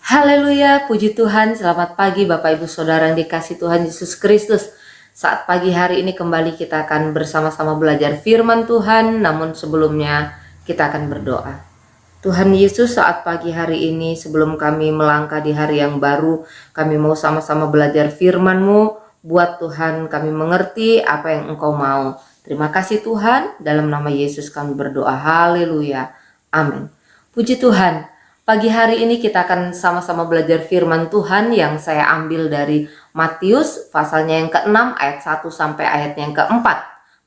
Haleluya, puji Tuhan, selamat pagi Bapak Ibu Saudara yang dikasih Tuhan Yesus Kristus. Saat pagi hari ini kembali kita akan bersama-sama belajar firman Tuhan, namun sebelumnya kita akan berdoa. Tuhan Yesus, saat pagi hari ini sebelum kami melangkah di hari yang baru, kami mau sama-sama belajar firman-Mu. Buat Tuhan kami mengerti apa yang Engkau mau. Terima kasih Tuhan, dalam nama Yesus kami berdoa. Haleluya, amin. Puji Tuhan. Pagi hari ini kita akan sama-sama belajar firman Tuhan yang saya ambil dari Matius pasalnya yang ke-6 ayat 1 sampai ayat yang ke-4.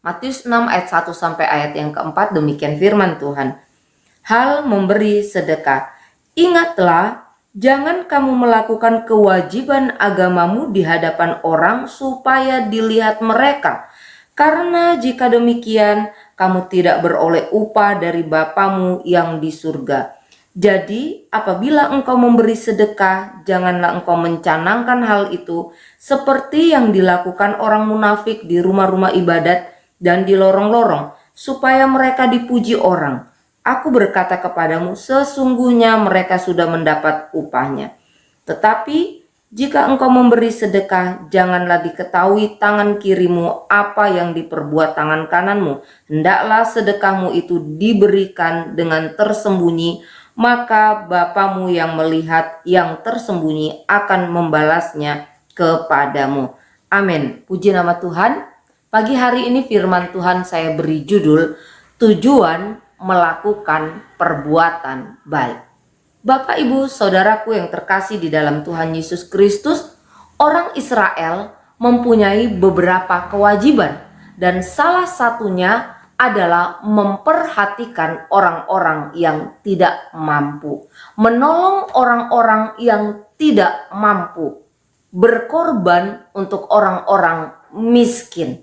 Matius 6 ayat 1 sampai ayat yang ke-4, demikian firman Tuhan. Hal memberi sedekah. Ingatlah, jangan kamu melakukan kewajiban agamamu di hadapan orang supaya dilihat mereka. Karena jika demikian, kamu tidak beroleh upah dari Bapamu yang di surga. Jadi, apabila engkau memberi sedekah, janganlah engkau mencanangkan hal itu seperti yang dilakukan orang munafik di rumah-rumah ibadat dan di lorong-lorong, supaya mereka dipuji orang. Aku berkata kepadamu, sesungguhnya mereka sudah mendapat upahnya. Tetapi, jika engkau memberi sedekah, janganlah diketahui tangan kirimu apa yang diperbuat tangan kananmu. Hendaklah sedekahmu itu diberikan dengan tersembunyi, maka Bapamu yang melihat yang tersembunyi akan membalasnya kepadamu. Amin. Puji nama Tuhan. Pagi hari ini firman Tuhan saya beri judul tujuan melakukan perbuatan baik. Bapak Ibu Saudaraku yang terkasih di dalam Tuhan Yesus Kristus, orang Israel mempunyai beberapa kewajiban dan salah satunya adalah memperhatikan orang-orang yang tidak mampu, menolong orang-orang yang tidak mampu, berkorban untuk orang-orang miskin,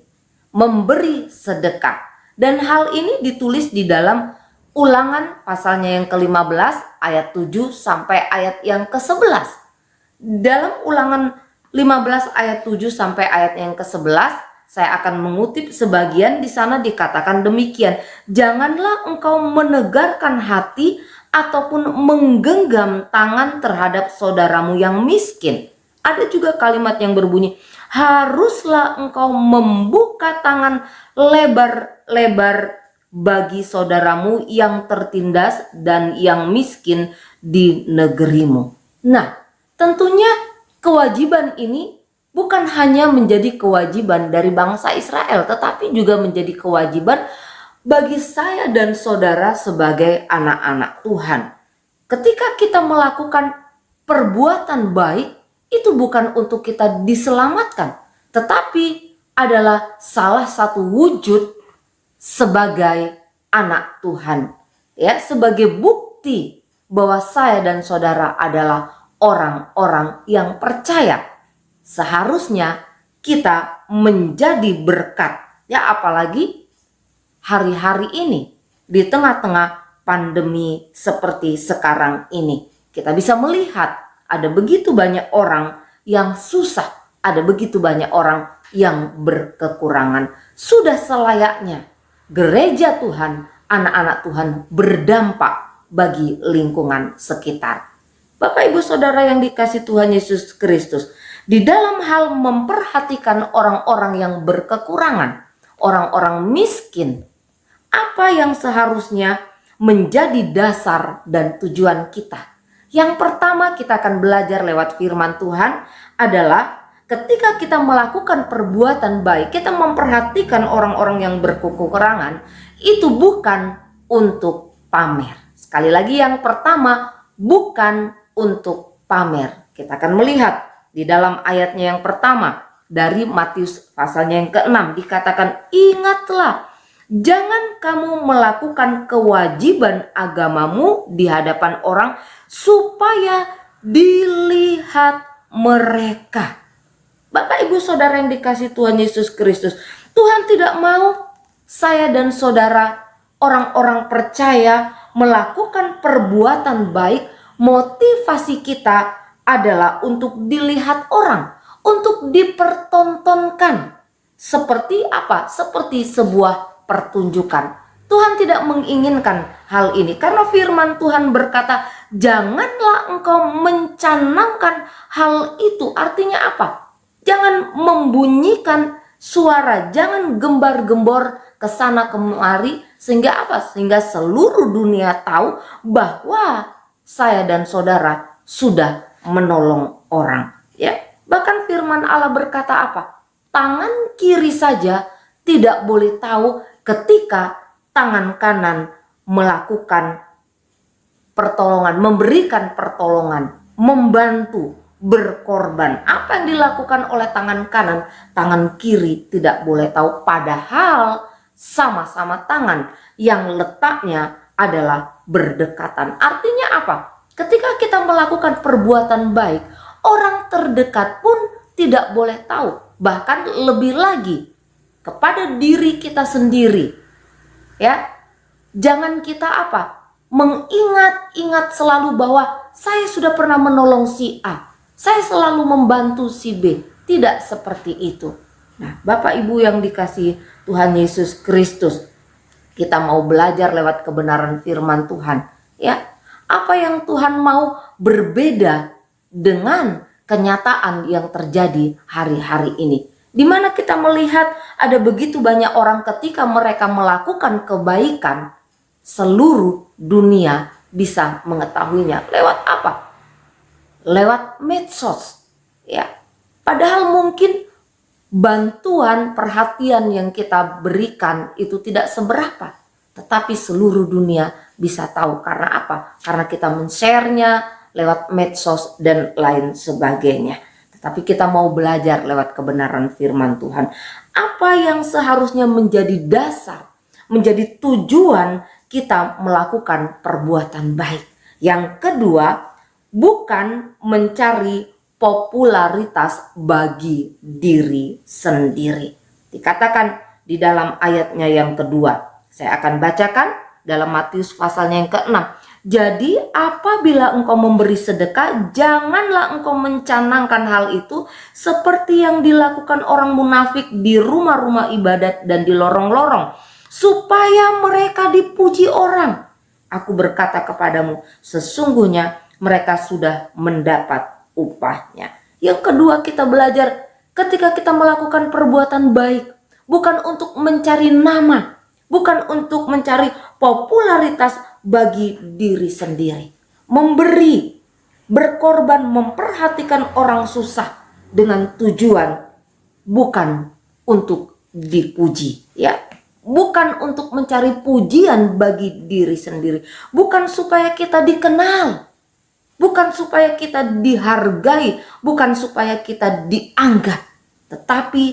memberi sedekah. Dan hal ini ditulis di dalam Ulangan pasalnya yang ke-15 ayat 7 sampai ayat yang ke-11. Dalam Ulangan 15 ayat 7 sampai ayat yang ke-11, saya akan mengutip sebagian. Di sana dikatakan demikian. Janganlah engkau menegarkan hati ataupun menggenggam tangan terhadap saudaramu yang miskin. Ada juga kalimat yang berbunyi, haruslah engkau membuka tangan lebar-lebar bagi saudaramu yang tertindas dan yang miskin di negerimu. Nah, tentunya kewajiban ini bukan hanya menjadi kewajiban dari bangsa Israel, tetapi juga menjadi kewajiban bagi saya dan saudara sebagai anak-anak Tuhan. Ketika kita melakukan perbuatan baik, itu bukan untuk kita diselamatkan, tetapi adalah salah satu wujud sebagai anak Tuhan. Ya, sebagai bukti bahwa saya dan saudara adalah orang-orang yang percaya. Seharusnya kita menjadi berkat, ya, apalagi hari-hari ini di tengah-tengah pandemi seperti sekarang ini. Kita bisa melihat ada begitu banyak orang yang susah, ada begitu banyak orang yang berkekurangan. Sudah selayaknya gereja Tuhan, anak-anak Tuhan berdampak bagi lingkungan sekitar. Bapak Ibu Saudara yang dikasih Tuhan Yesus Kristus, di dalam hal memperhatikan orang-orang yang berkekurangan, orang-orang miskin, apa yang seharusnya menjadi dasar dan tujuan kita? Yang pertama kita akan belajar lewat firman Tuhan adalah ketika kita melakukan perbuatan baik, kita memperhatikan orang-orang yang berkekurangan, itu bukan untuk pamer. Sekali lagi, yang pertama, bukan untuk pamer. Kita akan melihat di dalam ayatnya yang pertama dari Matius pasalnya yang ke-6 dikatakan, ingatlah, jangan kamu melakukan kewajiban agamamu di hadapan orang supaya dilihat mereka. Bapak Ibu Saudara yang dikasih Tuhan Yesus Kristus, Tuhan tidak mau saya dan saudara, orang-orang percaya, melakukan perbuatan baik. Motivasi kita adalah untuk dilihat orang, untuk dipertontonkan. Seperti apa? Seperti sebuah pertunjukan. Tuhan tidak menginginkan hal ini karena firman Tuhan berkata, janganlah engkau mencanangkan hal itu. Artinya apa? Jangan membunyikan suara, jangan gembar-gembor ke sana kemari, sehingga apa? Sehingga seluruh dunia tahu bahwa saya dan saudara sudah menolong orang. Ya, bahkan firman Allah berkata apa? Tangan kiri saja tidak boleh tahu ketika tangan kanan melakukan pertolongan, memberikan pertolongan, membantu, berkorban. Apa yang dilakukan oleh tangan kanan, tangan kiri tidak boleh tahu. Padahal sama-sama tangan yang letaknya adalah berdekatan. Artinya apa? Ketika kita melakukan perbuatan baik, orang terdekat pun tidak boleh tahu. Bahkan lebih lagi kepada diri kita sendiri. Ya, jangan kita apa? Mengingat-ingat selalu bahwa saya sudah pernah menolong si A, saya selalu membantu si B. Tidak seperti itu. Nah, Bapak Ibu yang dikasihi Tuhan Yesus Kristus, kita mau belajar lewat kebenaran firman Tuhan. Ya, apa yang Tuhan mau berbeda dengan kenyataan yang terjadi hari-hari ini. Di mana kita melihat ada begitu banyak orang ketika mereka melakukan kebaikan, seluruh dunia bisa mengetahuinya. Lewat apa? Lewat medsos. Ya. Padahal mungkin bantuan, perhatian yang kita berikan itu tidak seberapa. Tetapi seluruh dunia bisa tahu. Karena apa? Karena kita men-share-nya lewat medsos dan lain sebagainya. Tapi kita mau belajar lewat kebenaran firman Tuhan. Apa yang seharusnya menjadi dasar, menjadi tujuan kita melakukan perbuatan baik. Yang kedua, bukan mencari popularitas bagi diri sendiri. Dikatakan di dalam ayatnya yang kedua. Saya akan bacakan dalam Matius pasalnya yang ke-6. Jadi apabila engkau memberi sedekah, janganlah engkau mencanangkan hal itu seperti yang dilakukan orang munafik di rumah-rumah ibadat dan di lorong-lorong, supaya mereka dipuji orang. Aku berkata kepadamu, sesungguhnya mereka sudah mendapat upahnya. Yang kedua, kita belajar ketika kita melakukan perbuatan baik, bukan untuk mencari nama, bukan untuk mencari popularitas bagi diri sendiri. Memberi, berkorban, memperhatikan orang susah dengan tujuan bukan untuk dipuji, ya. Bukan untuk mencari pujian bagi diri sendiri, bukan supaya kita dikenal, bukan supaya kita dihargai, bukan supaya kita dianggap. Tetapi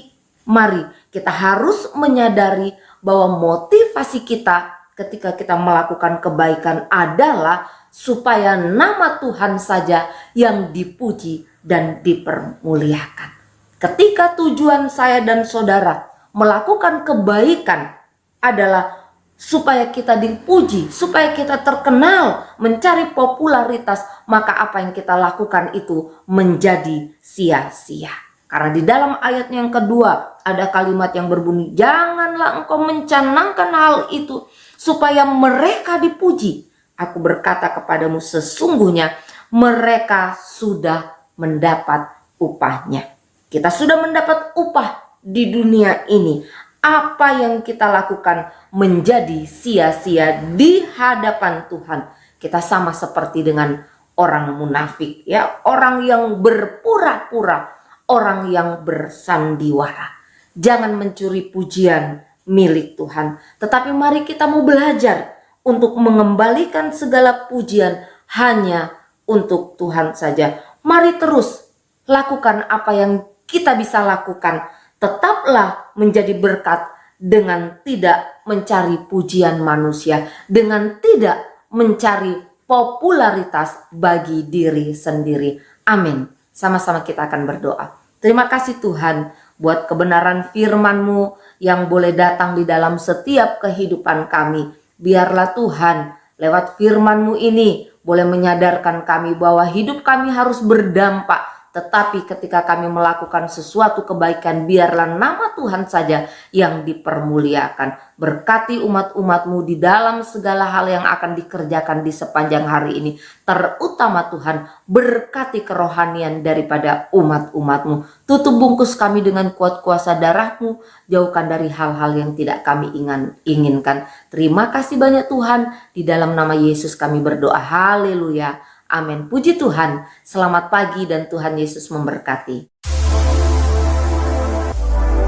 mari kita harus menyadari bahwa motivasi kita ketika kita melakukan kebaikan adalah supaya nama Tuhan saja yang dipuji dan dipermuliakan. Ketika tujuan saya dan saudara melakukan kebaikan adalah supaya kita dipuji, supaya kita terkenal, mencari popularitas, maka apa yang kita lakukan itu menjadi sia-sia. Karena di dalam ayat yang kedua ada kalimat yang berbunyi, janganlah engkau mencanangkan hal itu supaya mereka dipuji. Aku berkata kepadamu, sesungguhnya mereka sudah mendapat upahnya. Kita sudah mendapat upah di dunia ini. Apa yang kita lakukan menjadi sia-sia di hadapan Tuhan. Kita sama seperti dengan orang munafik, ya, orang yang berpura-pura, orang yang bersandiwara. Jangan mencuri pujian milik Tuhan, tetapi mari kita mau belajar untuk mengembalikan segala pujian hanya untuk Tuhan saja. Mari terus lakukan apa yang kita bisa lakukan. Tetaplah menjadi berkat dengan tidak mencari pujian manusia, dengan tidak mencari popularitas bagi diri sendiri. Amin. Sama-sama kita akan berdoa. Terima kasih Tuhan buat kebenaran firman-Mu yang boleh datang di dalam setiap kehidupan kami. Biarlah Tuhan lewat firman-Mu ini boleh menyadarkan kami bahwa hidup kami harus berdampak tetapi ketika kami melakukan sesuatu kebaikan, biarlah nama Tuhan saja yang dipermuliakan. Berkati umat-umat-Mu di dalam segala hal yang akan dikerjakan di sepanjang hari ini. Terutama Tuhan, berkati kerohanian daripada umat-umat-Mu. Tutup bungkus kami dengan kuat kuasa darah-Mu, jauhkan dari hal-hal yang tidak kami inginkan. Terima kasih banyak Tuhan, di dalam nama Yesus kami berdoa, haleluya. Amin. Puji Tuhan. Selamat pagi dan Tuhan Yesus memberkati.